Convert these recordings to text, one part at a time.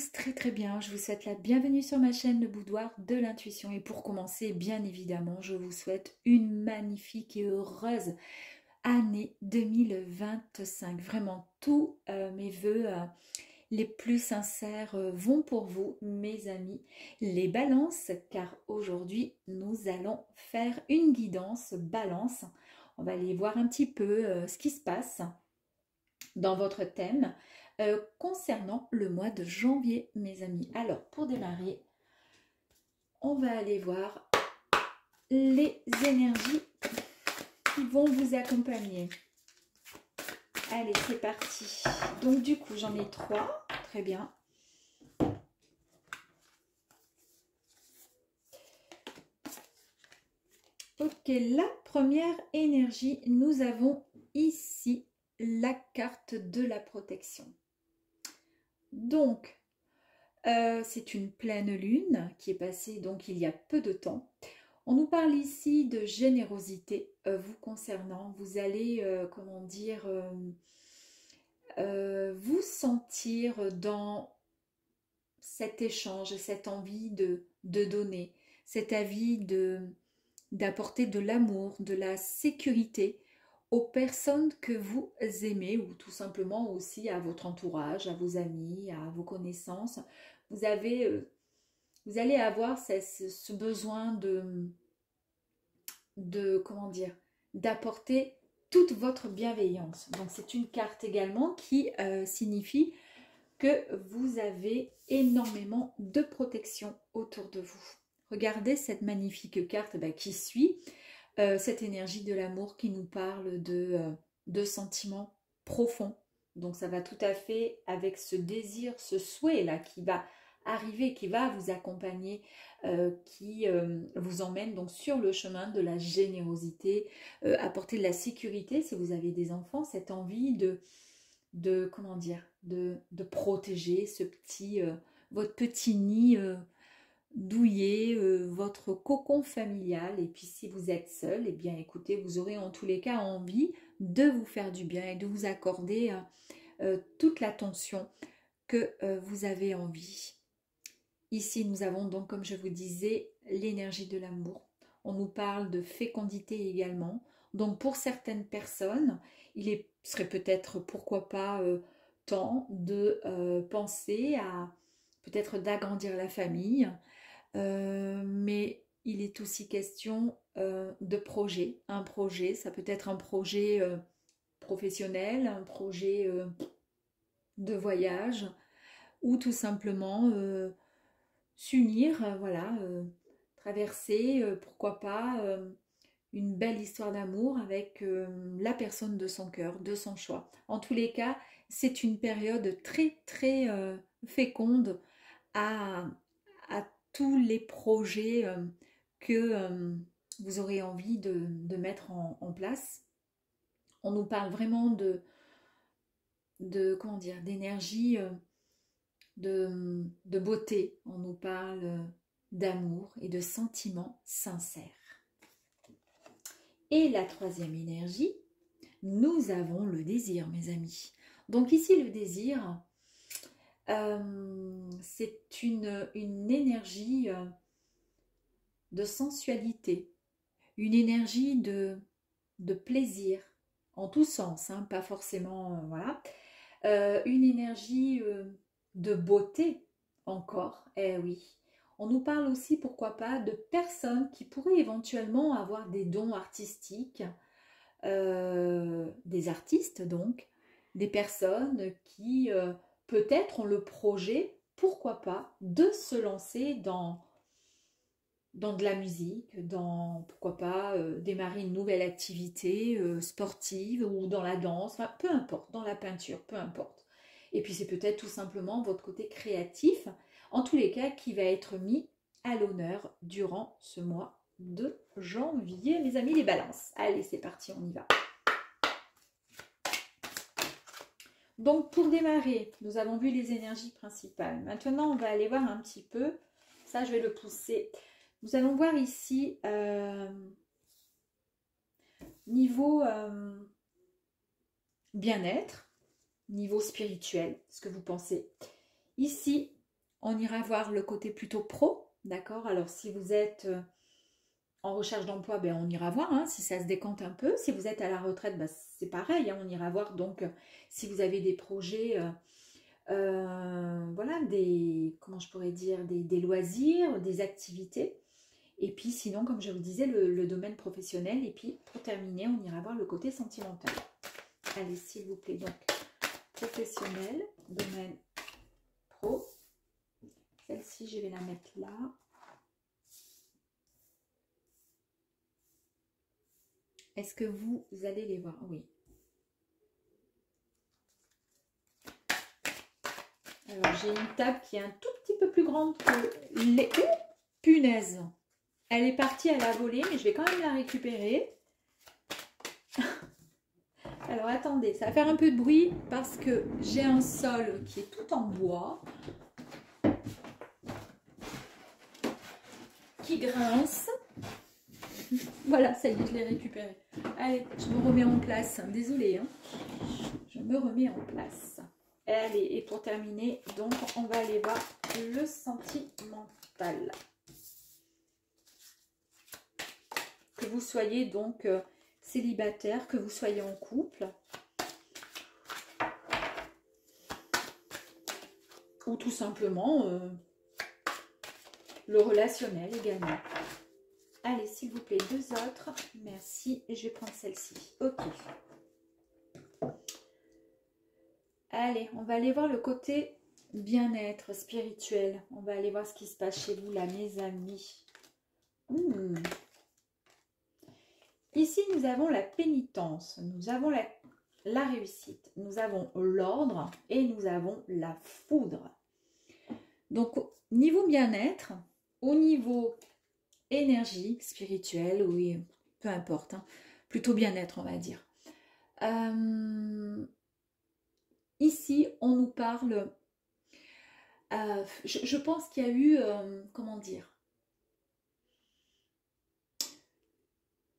tous très très bien, je vous souhaite la bienvenue sur ma chaîne Le Boudoir de l'Intuition et pour commencer, bien évidemment, je vous souhaite une magnifique et heureuse année 2025. Vraiment, tous mes vœux les plus sincères vont pour vous, mes amis, les balances, car aujourd'hui, nous allons faire une guidance balance. On va aller voir un petit peu ce qui se passe dans votre thème concernant le mois de janvier, mes amis. Alors, pour démarrer, on va aller voir les énergies qui vont vous accompagner. Allez, c'est parti. Donc, du coup, j'en ai 3. Très bien. Ok, la première énergie, nous avons ici la carte de la protection. Donc, c'est une pleine lune qui est passée donc il y a peu de temps. On nous parle ici de générosité vous concernant. Vous allez, comment dire, vous sentir dans cet échange, cette envie de donner, cette envie d'apporter de l'amour, de la sécurité aux personnes que vous aimez ou tout simplement aussi à votre entourage, à vos amis, à vos connaissances. Vous allez avoir ce besoin comment dire, d'apporter toute votre bienveillance. Donc c'est une carte également qui signifie que vous avez énormément de protection autour de vous. Regardez cette magnifique carte qui suit. Cette énergie de l'amour qui nous parle de sentiments profonds. Donc ça va tout à fait avec ce désir, ce souhait là qui va arriver, qui va vous accompagner, qui vous emmène donc sur le chemin de la générosité, apporter de la sécurité si vous avez des enfants, cette envie comment dire, de protéger ce petit, votre petit nid douiller votre cocon familial. Et puis si vous êtes seul, et bien écoutez, vous aurez en tous les cas envie de vous faire du bien et de vous accorder toute l'attention que vous avez envie. Ici nous avons donc, comme je vous disais, l'énergie de l'amour. On nous parle de fécondité également. Donc pour certaines personnes, serait peut-être, pourquoi pas, temps de penser à peut-être d'agrandir la famille. Mais il est aussi question de projet. Un projet, ça peut être un projet professionnel, un projet de voyage, ou tout simplement s'unir, voilà, traverser, pourquoi pas, une belle histoire d'amour avec la personne de son cœur, de son choix. En tous les cas, c'est une période très très féconde à tous les projets que vous aurez envie de mettre en place. On nous parle vraiment comment dire, d'énergie, de beauté. On nous parle d'amour et de sentiments sincères. Et la troisième énergie, nous avons le désir, mes amis. Donc ici, le désir, c'est une énergie de sensualité, une énergie de plaisir, en tous sens, hein, pas forcément, voilà, une énergie de beauté encore, eh oui. On nous parle aussi, pourquoi pas, de personnes qui pourraient éventuellement avoir des dons artistiques, des artistes donc, des personnes qui peut-être ont le projet, pourquoi pas, de se lancer dans de la musique, pourquoi pas, démarrer une nouvelle activité sportive ou dans la danse, enfin, peu importe, dans la peinture, peu importe. Et puis c'est peut-être tout simplement votre côté créatif, en tous les cas, qui va être mis à l'honneur durant ce mois de janvier, mes amis les balances. Allez, c'est parti, on y va. Donc pour démarrer, nous avons vu les énergies principales. Maintenant, on va aller voir un petit peu, ça je vais le pousser. Nous allons voir ici, niveau bien-être, niveau spirituel, ce que vous pensez. Ici, on ira voir le côté plutôt pro, d'accord? Alors, si vous êtes en recherche d'emploi, ben, on ira voir hein, si ça se décante un peu. Si vous êtes à la retraite, ben, c'est pareil, hein, on ira voir. Donc, si vous avez des projets, voilà, comment je pourrais dire, des loisirs, des activités. Et puis, sinon, comme je vous disais, le domaine professionnel. Et puis, pour terminer, on ira voir le côté sentimental. Allez, s'il vous plaît, donc, professionnel, domaine pro. Celle-ci, je vais la mettre là. Est-ce que vous allez les voir? Oui. Alors, j'ai une table qui est un tout petit peu plus grande que les... punaise! Elle est partie à la volée, mais je vais quand même la récupérer. Alors, attendez, ça va faire un peu de bruit parce que j'ai un sol qui est tout en bois. Qui grince. Voilà, ça y est, je l'ai récupéré. Allez, je me remets en place. Désolée, hein. Je me remets en place. Allez, et pour terminer, donc, on va aller voir le sentimental. Que vous soyez donc célibataire, que vous soyez en couple. Ou tout simplement le relationnel également. Allez, s'il vous plaît, 2 autres. Merci. Et je vais prendre celle-ci. Ok. Allez, on va aller voir le côté bien-être spirituel. On va aller voir ce qui se passe chez vous, là, mes amis. Ici, nous avons la pénitence. Nous avons la réussite. Nous avons l'ordre et nous avons la foudre. Donc, au niveau bien-être, au niveau énergie spirituelle, oui, peu importe, hein, plutôt bien-être, on va dire. Ici, on nous parle, je pense qu'il y a eu, comment dire,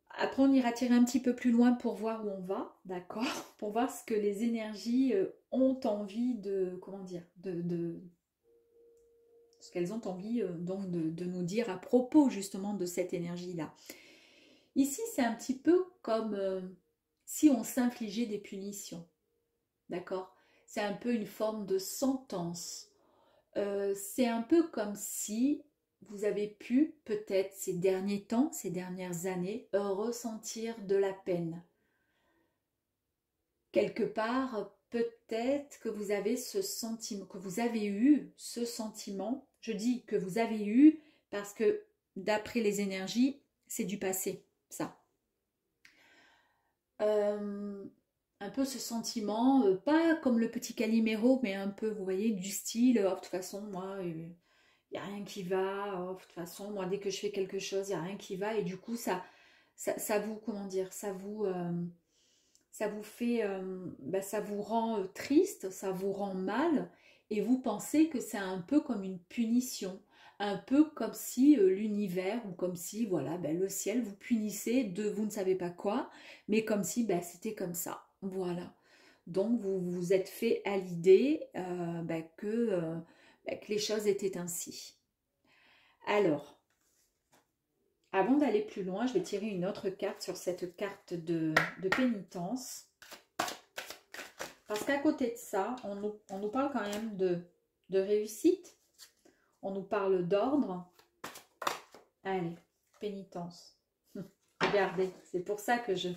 après on ira tirer un petit peu plus loin pour voir où on va, d'accord, pour voir ce que les énergies ont envie de, comment dire, ce qu'elles ont envie donc de nous dire à propos justement de cette énergie-là. Ici, c'est un petit peu comme si on s'infligeait des punitions, d'accord? C'est un peu une forme de sentence. C'est un peu comme si vous avez pu, peut-être ces derniers temps, ces dernières années, ressentir de la peine. Quelque part, peut-être que vous avez ce sentiment, que vous avez eu ce sentiment. Je dis que vous avez eu parce que d'après les énergies, c'est du passé, ça. Un peu ce sentiment, pas comme le petit Calimero, mais un peu, vous voyez, du style, oh, de toute façon, moi, il n'y a rien qui va, oh, de toute façon, moi, dès que je fais quelque chose, il n'y a rien qui va, et du coup, ça vous, comment dire, ça vous fait, ça vous rend triste, ça vous rend mal, et vous pensez que c'est un peu comme une punition, un peu comme si l'univers, ou comme si, voilà, le ciel vous punissait de vous ne savez pas quoi, mais comme si c'était comme ça, voilà. Donc vous vous êtes fait à l'idée que les choses étaient ainsi. Alors, avant d'aller plus loin, je vais tirer une autre carte sur cette carte de pénitence. Parce qu'à côté de ça, on nous parle quand même de réussite. On nous parle d'ordre. Allez, pénitence. Regardez, c'est pour ça que je...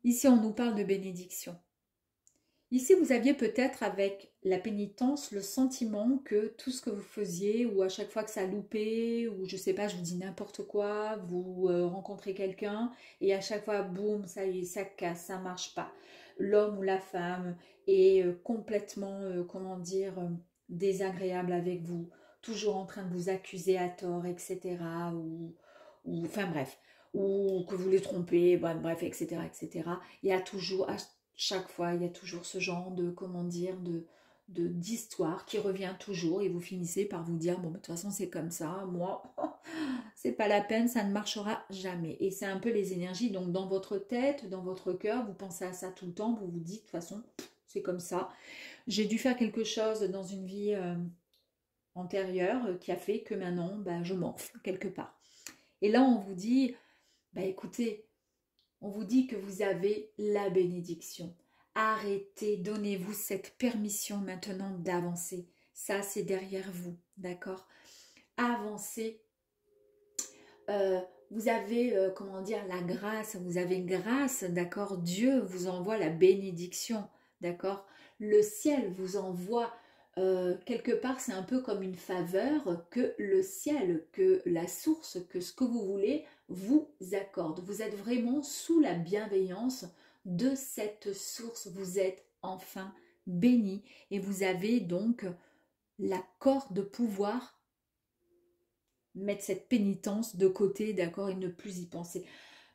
Ici, on nous parle de bénédiction. Ici, vous aviez peut-être avec la pénitence le sentiment que tout ce que vous faisiez, ou à chaque fois que ça loupait, ou je sais pas, je vous dis n'importe quoi, vous rencontrez quelqu'un, et à chaque fois, boum, ça y est, ça casse, ça marche pas. L'homme ou la femme est complètement, comment dire, désagréable avec vous, toujours en train de vous accuser à tort, etc. Ou enfin bref, ou que vous les trompez, bref, etc., etc. Il y a toujours, chaque fois, il y a toujours ce genre de, comment dire, d'histoire qui revient toujours, et vous finissez par vous dire, bon, de toute façon, c'est comme ça, moi, c'est pas la peine, ça ne marchera jamais. Et c'est un peu les énergies, donc dans votre tête, dans votre cœur, vous pensez à ça tout le temps, vous vous dites, de toute façon, c'est comme ça. J'ai dû faire quelque chose dans une vie antérieure qui a fait que maintenant, bah, je m'enfle quelque part. Et là, on vous dit, bah, écoutez, on vous dit que vous avez la bénédiction. Arrêtez, donnez-vous cette permission maintenant d'avancer. Ça, c'est derrière vous, d'accord? Avancez. Vous avez, comment dire, la grâce, vous avez grâce, d'accord? Dieu vous envoie la bénédiction, d'accord? Le ciel vous envoie, quelque part, c'est un peu comme une faveur que le ciel, que la source, que ce que vous voulez vous accorde. Vous êtes vraiment sous la bienveillance de cette source. Vous êtes enfin béni et vous avez donc l'accord de pouvoir mettre cette pénitence de côté, d'accord, et ne plus y penser.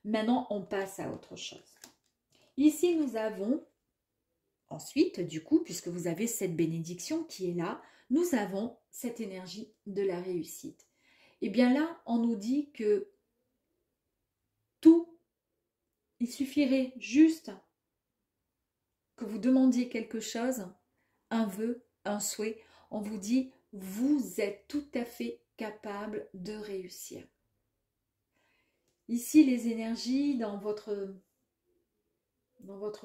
Maintenant, on passe à autre chose. Ici, nous avons, ensuite, du coup, puisque vous avez cette bénédiction qui est là, nous avons cette énergie de la réussite. Et bien là, on nous dit que tout, il suffirait juste que vous demandiez quelque chose, un vœu, un souhait, on vous dit, vous êtes tout à fait capable de réussir. Ici, les énergies dans votre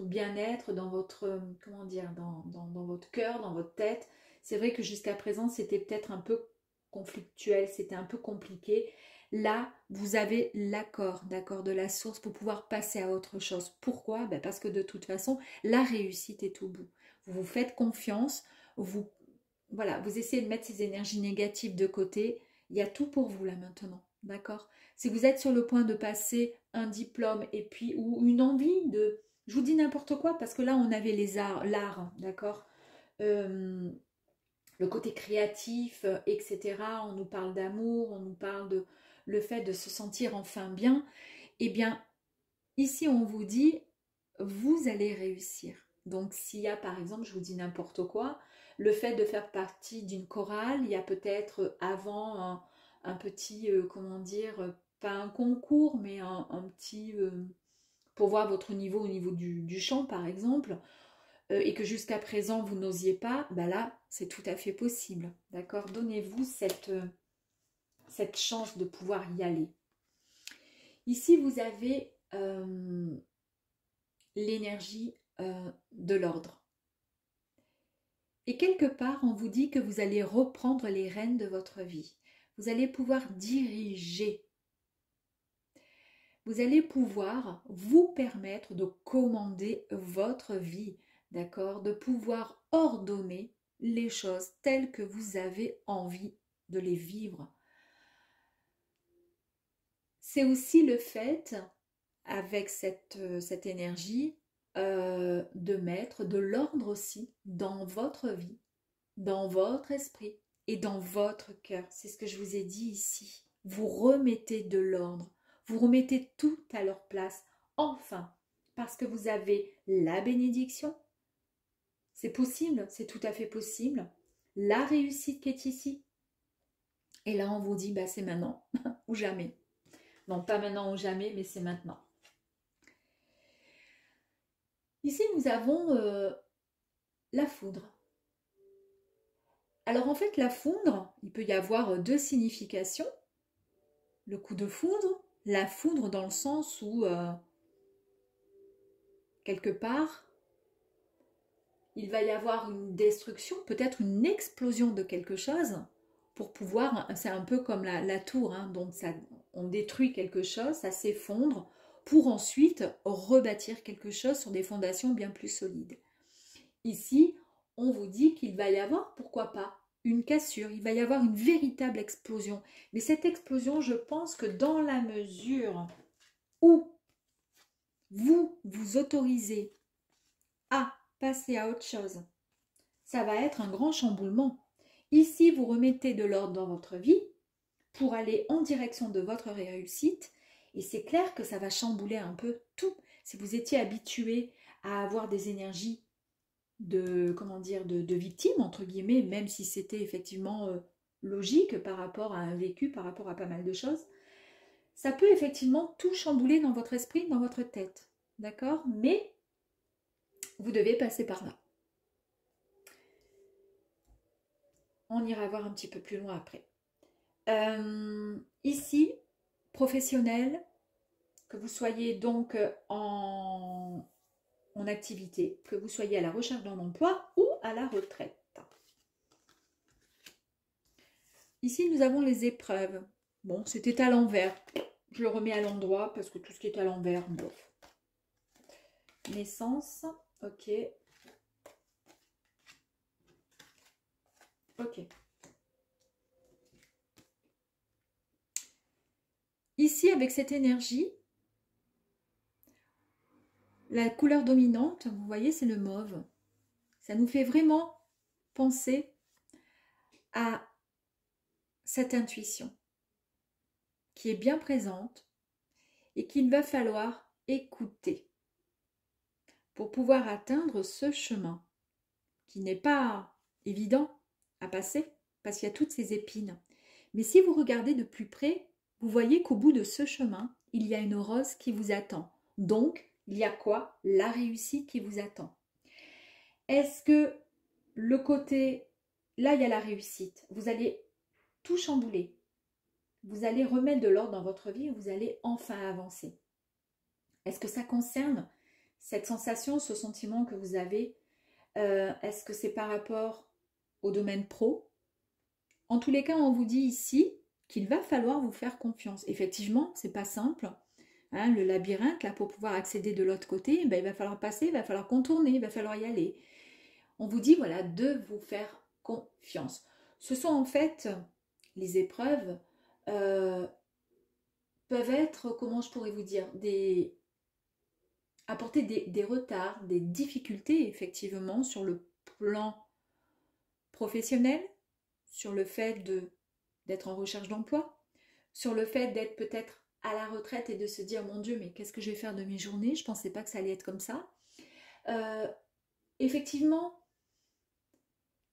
bien-être, dans votre, comment dire, dans votre cœur, dans votre tête. C'est vrai que jusqu'à présent, c'était peut-être un peu conflictuel, c'était un peu compliqué. Là, vous avez l'accord, d'accord, de la source pour pouvoir passer à autre chose. Pourquoi? Ben parce que de toute façon, la réussite est au bout. Vous vous faites confiance, voilà, vous essayez de mettre ces énergies négatives de côté. Il y a tout pour vous là maintenant, d'accord? Si vous êtes sur le point de passer un diplôme et puis ou une envie de, je vous dis n'importe quoi parce que là on avait les arts, l'art, d'accord, le côté créatif, etc. On nous parle d'amour, on nous parle de le fait de se sentir enfin bien. Eh bien, ici on vous dit, vous allez réussir. Donc s'il y a par exemple, je vous dis n'importe quoi, le fait de faire partie d'une chorale, il y a peut-être avant un petit, comment dire, pas un concours, mais un petit, pour voir votre niveau au niveau du chant par exemple, et que jusqu'à présent vous n'osiez pas, bah là c'est tout à fait possible, d'accord? Donnez-vous cette chance de pouvoir y aller. Ici vous avez l'énergie de l'ordre. Et quelque part, on vous dit que vous allez reprendre les rênes de votre vie. Vous allez pouvoir diriger. Vous allez pouvoir vous permettre de commander votre vie, d'accord? De pouvoir ordonner les choses telles que vous avez envie de les vivre. C'est aussi le fait, avec cette énergie, de mettre de l'ordre aussi dans votre vie, dans votre esprit et dans votre cœur. C'est ce que je vous ai dit ici. Vous remettez de l'ordre, vous remettez tout à leur place, enfin, parce que vous avez la bénédiction. C'est possible, c'est tout à fait possible. La réussite qui est ici. Et là, on vous dit, bah, c'est maintenant ou jamais. Non, pas maintenant ou jamais, mais c'est maintenant. Ici, nous avons la foudre. Alors en fait, la foudre, il peut y avoir deux significations. Le coup de foudre, la foudre dans le sens où, quelque part, il va y avoir une destruction, peut-être une explosion de quelque chose, pour pouvoir, c'est un peu comme la tour, hein, donc ça, on détruit quelque chose, ça s'effondre, pour ensuite rebâtir quelque chose sur des fondations bien plus solides. Ici, on vous dit qu'il va y avoir, pourquoi pas, une cassure, il va y avoir une véritable explosion. Mais cette explosion, je pense que dans la mesure où vous vous autorisez à passer à autre chose, ça va être un grand chamboulement. Ici, vous remettez de l'ordre dans votre vie pour aller en direction de votre réussite. Et c'est clair que ça va chambouler un peu tout. Si vous étiez habitué à avoir des énergies de, comment dire, de victime, entre guillemets, même si c'était effectivement logique par rapport à un vécu, par rapport à pas mal de choses, ça peut effectivement tout chambouler dans votre esprit, dans votre tête, d'accord? Mais vous devez passer par là. on ira voir un petit peu plus loin après. Ici, professionnel, que vous soyez donc en activité, que vous soyez à la recherche d'un emploi ou à la retraite. Ici, nous avons les épreuves. Bon, c'était à l'envers. Je le remets à l'endroit parce que tout ce qui est à l'envers, bof. Naissance, ok. Ok. Ici, avec cette énergie, la couleur dominante, vous voyez, c'est le mauve. Ça nous fait vraiment penser à cette intuition qui est bien présente et qu'il va falloir écouter pour pouvoir atteindre ce chemin qui n'est pas évident à passer parce qu'il y a toutes ces épines. Mais si vous regardez de plus près, vous voyez qu'au bout de ce chemin, il y a une rose qui vous attend. Donc, il y a quoi? La réussite qui vous attend. Est-ce que le côté, là il y a la réussite, vous allez tout chambouler, vous allez remettre de l'ordre dans votre vie et vous allez enfin avancer. Est-ce que ça concerne cette sensation, ce sentiment que vous avez? Est-ce que c'est par rapport au domaine pro? En tous les cas, on vous dit ici qu'il va falloir vous faire confiance. Effectivement, c'est pas simple. Hein, le labyrinthe, là, pour pouvoir accéder de l'autre côté, ben, il va falloir passer, il va falloir contourner, il va falloir y aller. On vous dit, voilà, de vous faire confiance. Ce sont en fait les épreuves peuvent être, comment je pourrais vous dire, apporter des retards, des difficultés, effectivement, sur le plan professionnel, sur le fait d'être en recherche d'emploi, sur le fait d'être peut-être à la retraite et de se dire, mon Dieu, mais qu'est-ce que je vais faire de mes journées? Je ne pensais pas que ça allait être comme ça. Effectivement,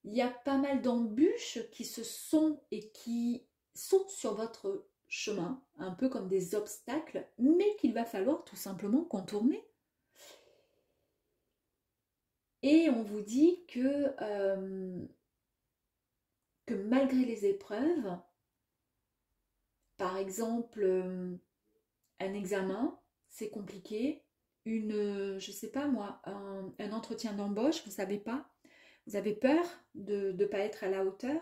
il y a pas mal d'embûches qui se sont et qui sont sur votre chemin, un peu comme des obstacles, mais qu'il va falloir tout simplement contourner. Et on vous dit que malgré les épreuves, par exemple, un examen, c'est compliqué, je sais pas moi, un entretien d'embauche, vous savez pas, vous avez peur de ne pas être à la hauteur.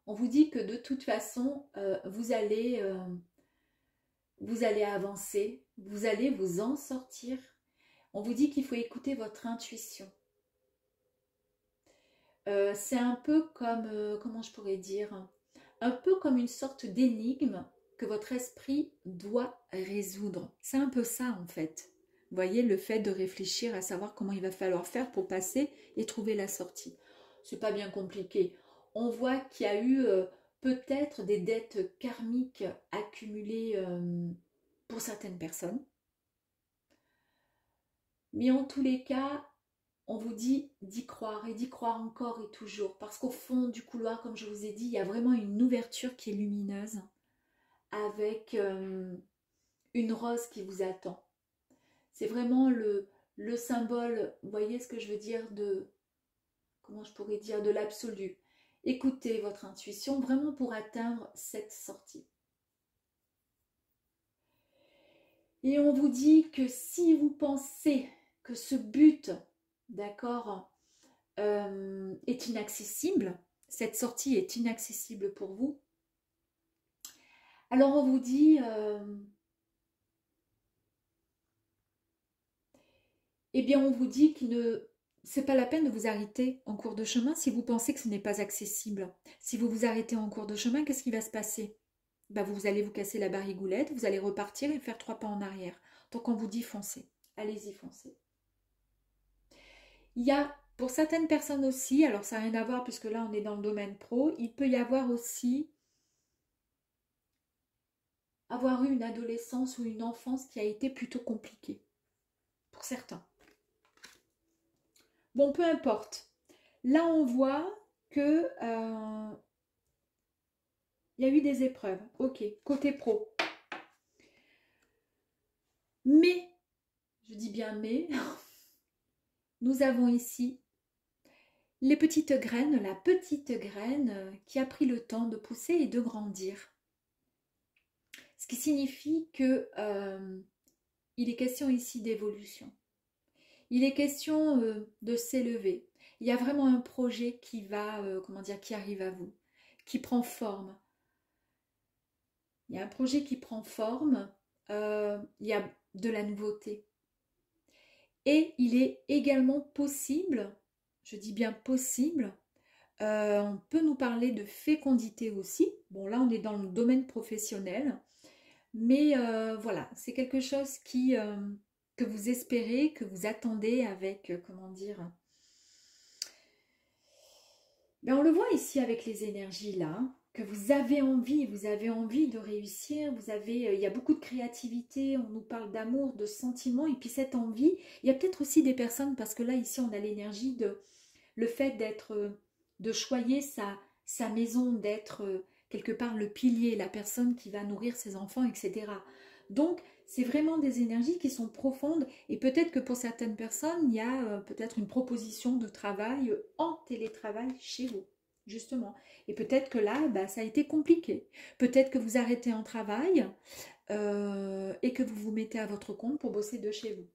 On vous dit que de toute façon, vous allez avancer, vous allez vous en sortir. On vous dit qu'il faut écouter votre intuition. C'est un peu comme, comment je pourrais dire, un peu comme une sorte d'énigme que votre esprit doit résoudre. C'est un peu ça en fait. Vous voyez, le fait de réfléchir à savoir comment il va falloir faire pour passer et trouver la sortie. C'est pas bien compliqué. On voit qu'il y a eu peut-être des dettes karmiques accumulées pour certaines personnes. Mais en tous les cas, on vous dit d'y croire et d'y croire encore et toujours. Parce qu'au fond du couloir, comme je vous ai dit, il y a vraiment une ouverture qui est lumineuse avec une rose qui vous attend. C'est vraiment le symbole, vous voyez ce que je veux dire, comment je pourrais dire, de l'absolu. Écoutez votre intuition vraiment pour atteindre cette sortie. Et on vous dit que si vous pensez que ce but, d'accord, est inaccessible, cette sortie est inaccessible pour vous, alors on vous dit, eh bien on vous dit qu'il ne, c'est pas la peine de vous arrêter en cours de chemin si vous pensez que ce n'est pas accessible. Si vous vous arrêtez en cours de chemin, qu'est-ce qui va se passer? Ben, vous allez vous casser la barigoulette, vous allez repartir et faire 3 pas en arrière. Donc on vous dit foncez, allez-y foncez. Il y a pour certaines personnes aussi, alors ça n'a rien à voir puisque là on est dans le domaine pro, il peut y avoir aussi avoir eu une adolescence ou une enfance qui a été plutôt compliquée, pour certains. Bon, peu importe. Là on voit que il y a eu des épreuves, ok, côté pro. Mais, je dis bien mais, nous avons ici les petites graines, la petite graine qui a pris le temps de pousser et de grandir. Ce qui signifie que il est question ici d'évolution. Il est question de s'élever. Il y a vraiment un projet qui va, comment dire, qui arrive à vous, qui prend forme. Il y a un projet qui prend forme, il y a de la nouveauté. Et il est également possible, je dis bien possible, on peut nous parler de fécondité aussi. Bon, là, on est dans le domaine professionnel. Mais voilà, c'est quelque chose que vous espérez, que vous attendez avec, comment dire... Ben, on le voit ici avec les énergies là, hein, que vous avez envie de réussir, il y a beaucoup de créativité, on nous parle d'amour, de sentiments, et puis cette envie, il y a peut-être aussi des personnes, parce que là ici on a l'énergie de le fait d'être, de choyer sa maison, d'être quelque part le pilier, la personne qui va nourrir ses enfants, etc. Donc, c'est vraiment des énergies qui sont profondes et peut-être que pour certaines personnes, il y a peut-être une proposition de travail en télétravail chez vous, justement. Et peut-être que là, bah, ça a été compliqué. Peut-être que vous arrêtez un travail et que vous vous mettez à votre compte pour bosser de chez vous.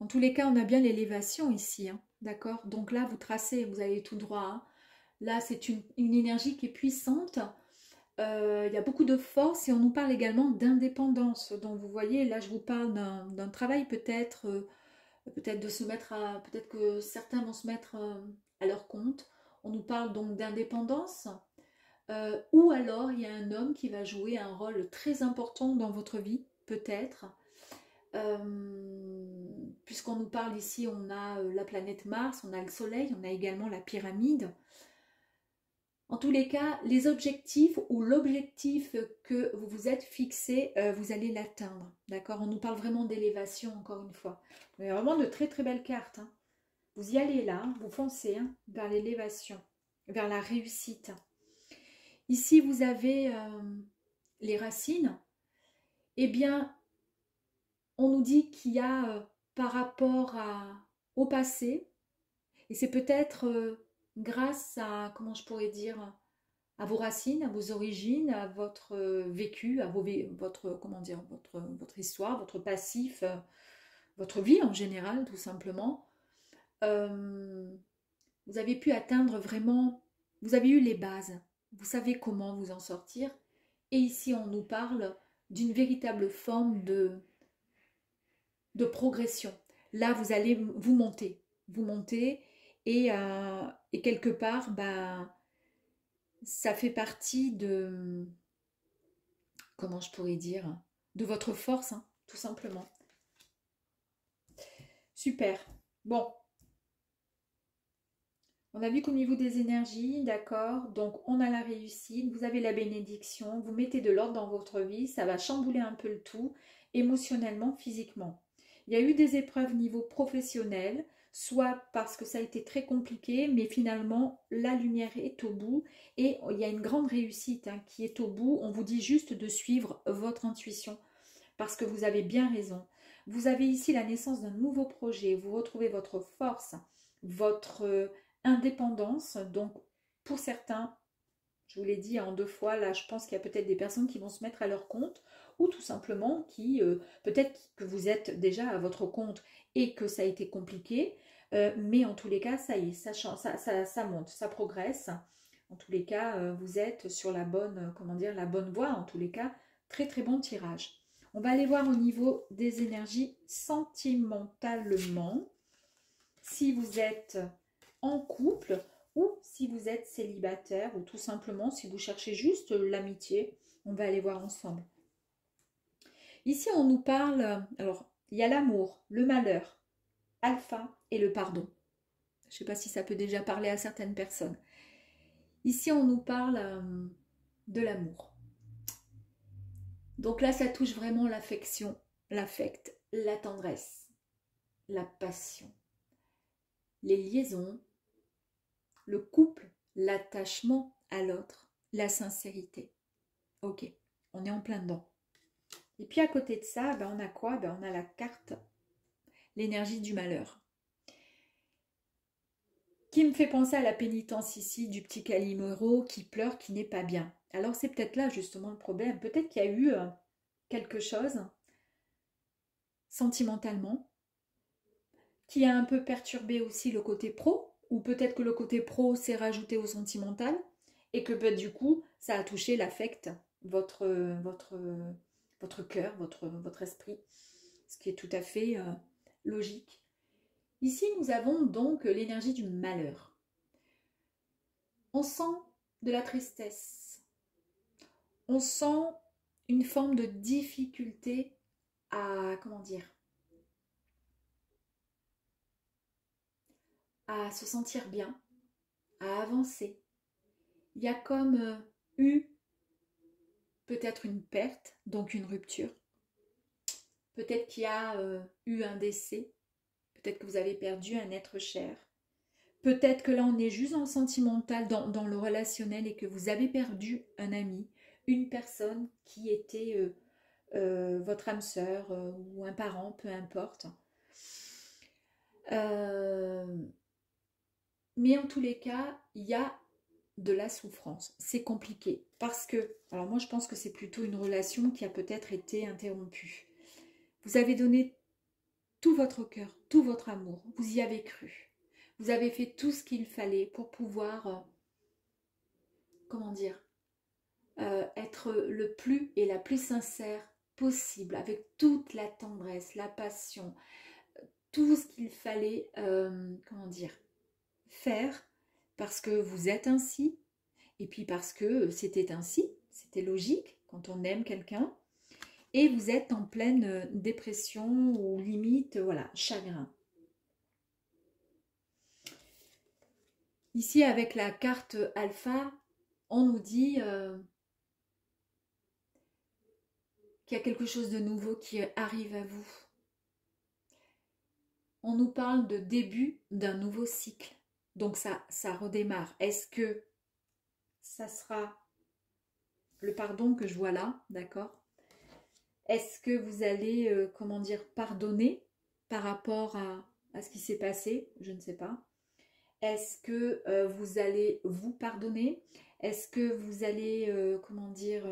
En tous les cas, on a bien l'élévation ici, hein, d'accord? Donc là, vous tracez, vous allez tout droit. Hein. Là, c'est une énergie qui est puissante. Il y a beaucoup de force et on nous parle également d'indépendance. Donc vous voyez, là, je vous parle d'un travail peut-être de se mettre à... Peut-être que certains vont se mettre à leur compte. On nous parle donc d'indépendance. Ou alors, il y a un homme qui va jouer un rôle très important dans votre vie, peut-être. Puisqu'on nous parle ici, on a la planète Mars, on a le Soleil, on a également la pyramide. En tous les cas, les objectifs ou l'objectif que vous vous êtes fixé, vous allez l'atteindre. D'accord? On nous parle vraiment d'élévation, encore une fois. Il y a vraiment de très très belles cartes. Hein. Vous y allez là, hein, vous foncez hein, vers l'élévation, vers la réussite. Ici, vous avez les racines. Eh bien, on nous dit qu'il y a par rapport au passé, et c'est peut-être grâce à, comment je pourrais dire, à vos racines, à vos origines, à votre vécu, à votre, comment dire, votre histoire, votre passif, votre vie en général, tout simplement. Vous avez pu atteindre vraiment, vous avez eu les bases, vous savez comment vous en sortir. Et ici, on nous parle d'une véritable forme de progression. Là, vous allez vous monter et quelque part, bah, ça fait partie de, comment je pourrais dire, de votre force, hein, tout simplement. Super. Bon, on a vu qu'au niveau des énergies, d'accord, donc on a la réussite, vous avez la bénédiction, vous mettez de l'ordre dans votre vie, ça va chambouler un peu le tout, émotionnellement, physiquement. Il y a eu des épreuves niveau professionnel, soit parce que ça a été très compliqué, mais finalement, la lumière est au bout et il y a une grande réussite hein, qui est au bout. On vous dit juste de suivre votre intuition parce que vous avez bien raison. Vous avez ici la naissance d'un nouveau projet, vous retrouvez votre force, votre indépendance. Donc, pour certains, je vous l'ai dit en 2 fois, là, je pense qu'il y a peut-être des personnes qui vont se mettre à leur compte ou tout simplement qui, peut-être que vous êtes déjà à votre compte et que ça a été compliqué, mais en tous les cas, ça y est, ça monte, ça progresse. En tous les cas, vous êtes sur la bonne, comment dire, la bonne voie. En tous les cas, très très bon tirage. On va aller voir au niveau des énergies sentimentalement. Si vous êtes en couple ou si vous êtes célibataire ou tout simplement si vous cherchez juste l'amitié, on va aller voir ensemble. Ici, on nous parle, alors, il y a l'amour, le malheur, alpha et le pardon. Je ne sais pas si ça peut déjà parler à certaines personnes. Ici, on nous parle de l'amour. Donc là, ça touche vraiment l'affection, l'affect, la tendresse, la passion, les liaisons, le couple, l'attachement à l'autre, la sincérité. Ok, on est en plein dedans. Et puis à côté de ça, ben on a quoi? Ben on a la carte, l'énergie du malheur. qui me fait penser à la pénitence ici du petit Calimero qui pleure, qui n'est pas bien. Alors c'est peut-être là justement le problème. Peut-être qu'il y a eu quelque chose sentimentalement qui a un peu perturbé aussi le côté pro, ou peut-être que le côté pro s'est rajouté au sentimental et que du coup ça a touché l'affect, votre cœur, votre esprit, ce qui est tout à fait logique. Ici nous avons donc l'énergie du malheur. On sent de la tristesse, on sent une forme de difficulté à, comment dire, à se sentir bien, à avancer. Il y a comme eu peut-être une perte, donc une rupture. Peut-être qu'il y a eu un décès. Peut-être que vous avez perdu un être cher. Peut-être que là, on est juste en sentimental, dans le relationnel, et que vous avez perdu un ami, une personne qui était votre âme sœur ou un parent, peu importe. Mais en tous les cas, il y a de la souffrance. C'est compliqué parce que, alors moi je pense que c'est plutôt une relation qui a peut-être été interrompue. Vous avez donné tout votre cœur, tout votre amour, vous y avez cru. Vous avez fait tout ce qu'il fallait pour pouvoir, comment dire, être le plus et la plus sincère possible, avec toute la tendresse, la passion, tout ce qu'il fallait, comment dire, faire, parce que vous êtes ainsi, et puis parce que c'était ainsi, c'était logique quand on aime quelqu'un, et vous êtes en pleine dépression ou limite, voilà, chagrin. Ici, avec la carte alpha, on nous dit qu'il y a quelque chose de nouveau qui arrive à vous. On nous parle de début d'un nouveau cycle. Donc ça redémarre. Est-ce que ça sera le pardon que je vois là, d'accord? Est-ce que vous allez, comment dire, pardonner par rapport à ce qui s'est passé? Je ne sais pas. Est-ce que vous allez vous pardonner? Est-ce que vous allez, comment dire,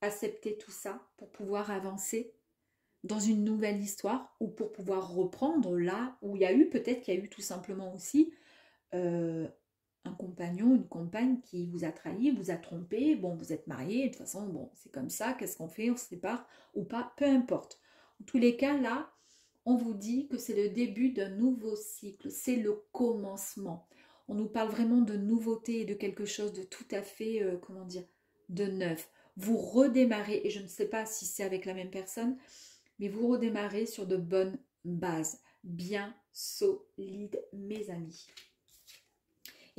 accepter tout ça pour pouvoir avancer dans une nouvelle histoire ou pour pouvoir reprendre là où il y a eu, peut-être qu'il y a eu tout simplement aussi un compagnon, une compagne qui vous a trahi, vous a trompé, bon vous êtes mariés, de toute façon bon c'est comme ça, qu'est-ce qu'on fait, on se sépare ou pas, peu importe. En tous les cas là, on vous dit que c'est le début d'un nouveau cycle, c'est le commencement. On nous parle vraiment de nouveauté et de quelque chose de tout à fait, comment dire, de neuf. Vous redémarrez, et je ne sais pas si c'est avec la même personne, mais vous redémarrez sur de bonnes bases, bien solides, mes amis.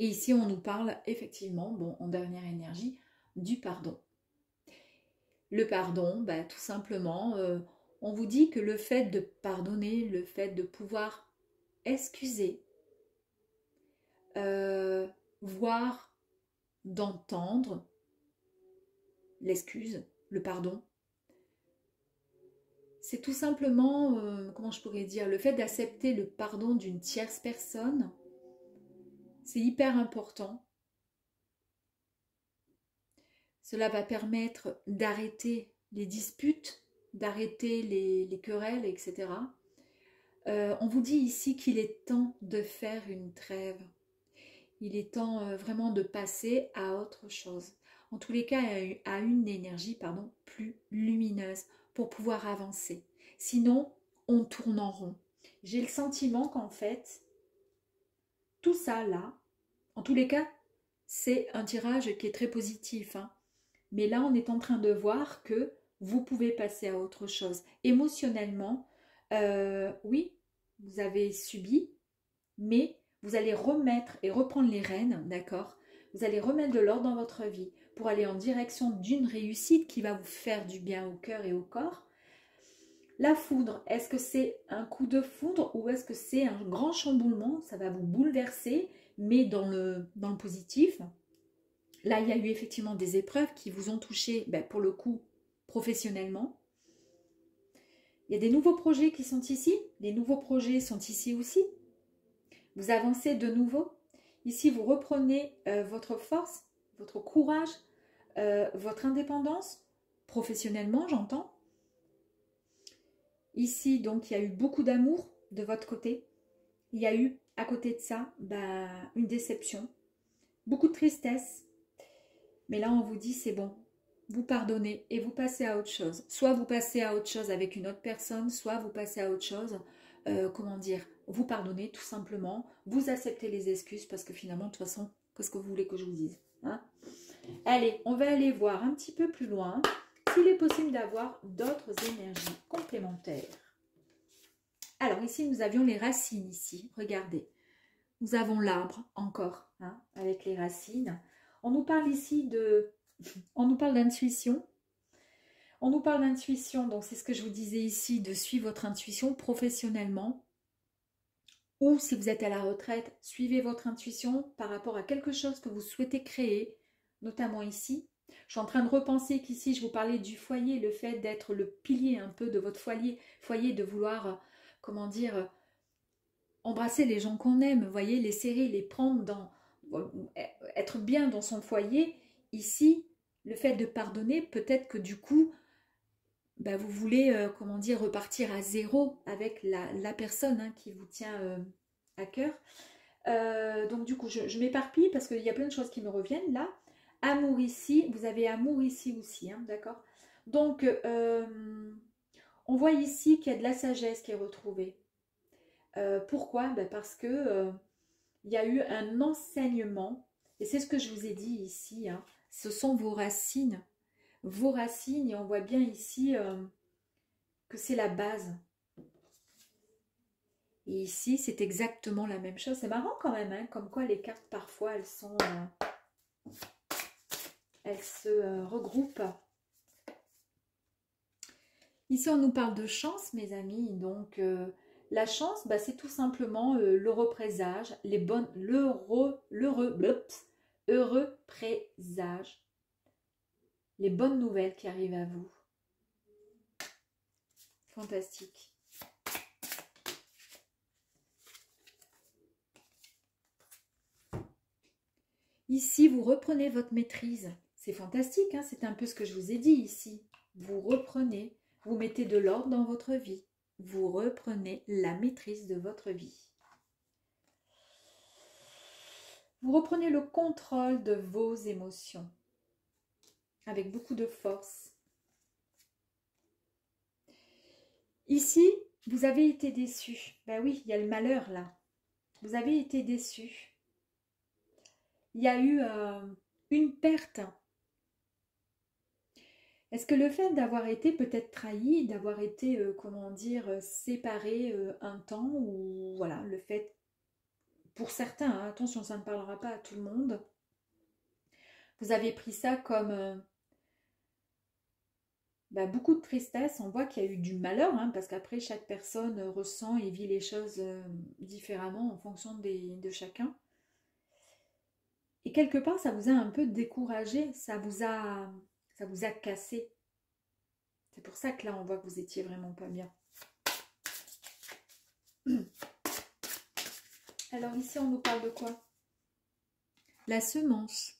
Et ici, on nous parle effectivement, bon, en dernière énergie, du pardon. Le pardon, bah, tout simplement, on vous dit que le fait de pardonner, le fait de pouvoir excuser, voire d'entendre l'excuse, le pardon, c'est tout simplement, comment je pourrais dire, le fait d'accepter le pardon d'une tierce personne, c'est hyper important. Cela va permettre d'arrêter les disputes, d'arrêter les querelles, etc. On vous dit ici qu'il est temps de faire une trêve. Il est temps vraiment de passer à autre chose. En tous les cas, à une énergie plus lumineuse pour pouvoir avancer. Sinon, on tourne en rond. J'ai le sentiment qu'en fait, tout ça là, en tous les cas, c'est un tirage qui est très positif. Hein. Mais là, on est en train de voir que vous pouvez passer à autre chose. Émotionnellement, oui, vous avez subi, mais vous allez remettre et reprendre les rênes, d'accord? Vous allez remettre de l'ordre dans votre vie pour aller en direction d'une réussite qui va vous faire du bien au cœur et au corps. La foudre, est-ce que c'est un coup de foudre ou est-ce que c'est un grand chamboulement? Ça va vous bouleverser, mais dans le positif. Là, il y a eu effectivement des épreuves qui vous ont touché, pour le coup, professionnellement. Il y a des nouveaux projets qui sont ici. Les nouveaux projets sont ici aussi. Vous avancez de nouveau. Ici, vous reprenez votre force, votre courage, votre indépendance, professionnellement, j'entends. Ici, donc, il y a eu beaucoup d'amour de votre côté. Il y a eu, à côté de ça, bah, une déception, beaucoup de tristesse. Mais là, on vous dit, c'est bon, vous pardonnez et vous passez à autre chose. Soit vous passez à autre chose avec une autre personne, soit vous passez à autre chose, comment dire, vous pardonnez tout simplement, vous acceptez les excuses parce que finalement, de toute façon, qu'est-ce que vous voulez que je vous dise, hein? Allez, on va aller voir un petit peu plus loin s'il est possible d'avoir d'autres énergies complémentaires. Alors ici, nous avions les racines ici, regardez. Nous avons l'arbre encore, hein, avec les racines. On nous parle ici de... On nous parle d'intuition. On nous parle d'intuition, donc c'est ce que je vous disais ici, de suivre votre intuition professionnellement. Ou si vous êtes à la retraite, suivez votre intuition par rapport à quelque chose que vous souhaitez créer, notamment ici. Je suis en train de repenser qu'ici, je vous parlais du foyer, le fait d'être le pilier un peu de votre foyer, de vouloir, comment dire, embrasser les gens qu'on aime, vous voyez, les serrer, les prendre dans... être bien dans son foyer. Ici, le fait de pardonner, peut-être que du coup, bah, vous voulez, comment dire, repartir à zéro avec la personne, hein, qui vous tient à cœur. Donc du coup, je m'éparpille parce qu'il y a plein de choses qui me reviennent là. Amour ici, vous avez amour ici aussi, hein, d'accord? Donc, on voit ici qu'il y a de la sagesse qui est retrouvée. Pourquoi? Ben parce que il y a eu un enseignement, et c'est ce que je vous ai dit ici, hein, ce sont vos racines, et on voit bien ici que c'est la base. Et ici, c'est exactement la même chose. C'est marrant quand même, hein, comme quoi les cartes, parfois, elles sont... elles se regroupent. Ici, on nous parle de chance, mes amis. Donc, la chance, bah, c'est tout simplement l'heureux présage, heureux présage, les bonnes nouvelles qui arrivent à vous. Fantastique. Ici, vous reprenez votre maîtrise. C'est fantastique, hein, c'est un peu ce que je vous ai dit ici. Vous reprenez, vous mettez de l'ordre dans votre vie. Vous reprenez la maîtrise de votre vie. Vous reprenez le contrôle de vos émotions avec beaucoup de force. Ici, vous avez été déçu. Ben oui, il y a le malheur là. Vous avez été déçu. Il y a eu une perte. Est-ce que le fait d'avoir été peut-être trahi, d'avoir été, comment dire, séparé un temps, ou voilà, le fait, pour certains, hein, attention, ça ne parlera pas à tout le monde, vous avez pris ça comme beaucoup de tristesse. On voit qu'il y a eu du malheur, hein, parce qu'après, chaque personne ressent et vit les choses différemment en fonction de chacun. Et quelque part, ça vous a un peu découragé, ça vous a cassé. C'est pour ça que là, on voit que vous étiez vraiment pas bien. Alors ici, on nous parle de quoi? La semence.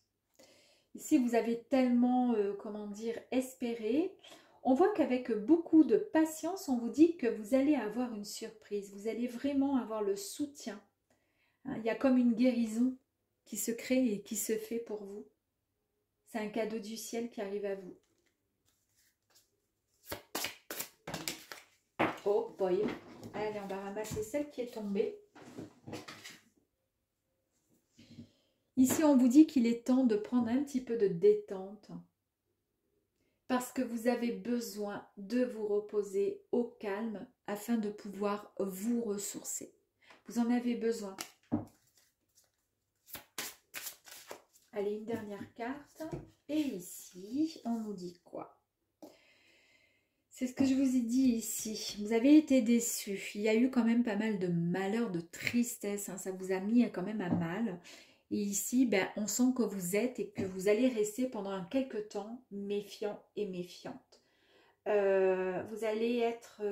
Ici, vous avez tellement, comment dire, espéré. On voit qu'avec beaucoup de patience, on vous dit que vous allez avoir une surprise. Vous allez vraiment avoir le soutien. Hein, il y a comme une guérison qui se crée et qui se fait pour vous. C'est un cadeau du ciel qui arrive à vous. Oh boy. Allez, on va ramasser celle qui est tombée. Ici, on vous dit qu'il est temps de prendre un petit peu de détente. Parce que vous avez besoin de vous reposer au calme afin de pouvoir vous ressourcer. Vous en avez besoin. Allez, une dernière carte. Et ici, on nous dit quoi? C'est ce que je vous ai dit ici. Vous avez été déçus. Il y a eu quand même pas mal de malheur, de tristesse. Hein. Ça vous a mis quand même à mal. Et ici, on sent que vous êtes et que vous allez rester pendant quelques temps méfiant et méfiante. Vous allez être...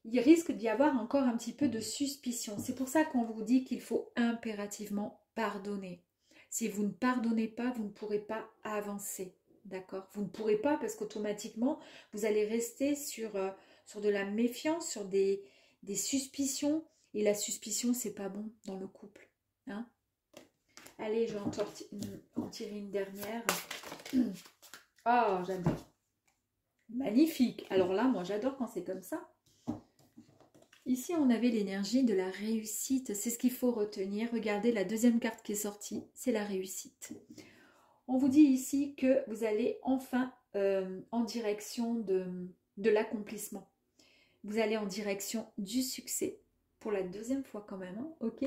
il risque d'y avoir encore un petit peu de suspicion. C'est pour ça qu'on vous dit qu'il faut impérativement pardonner. Si vous ne pardonnez pas, vous ne pourrez pas avancer. D'accord? Vous ne pourrez pas parce qu'automatiquement, vous allez rester sur de la méfiance, sur des suspicions. Et la suspicion, c'est pas bon dans le couple. Hein? Allez, je vais en tirer une dernière. Oh, j'adore. Magnifique. Alors là, moi, j'adore quand c'est comme ça. Ici, on avait l'énergie de la réussite. C'est ce qu'il faut retenir. Regardez, la deuxième carte qui est sortie, c'est la réussite. On vous dit ici que vous allez enfin en direction de l'accomplissement. Vous allez en direction du succès. Pour la deuxième fois quand même, hein, ok?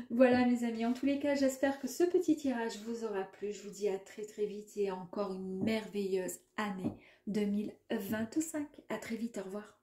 Voilà mes amis, en tous les cas, j'espère que ce petit tirage vous aura plu. Je vous dis à très très vite et encore une merveilleuse année 2025. À très vite, au revoir.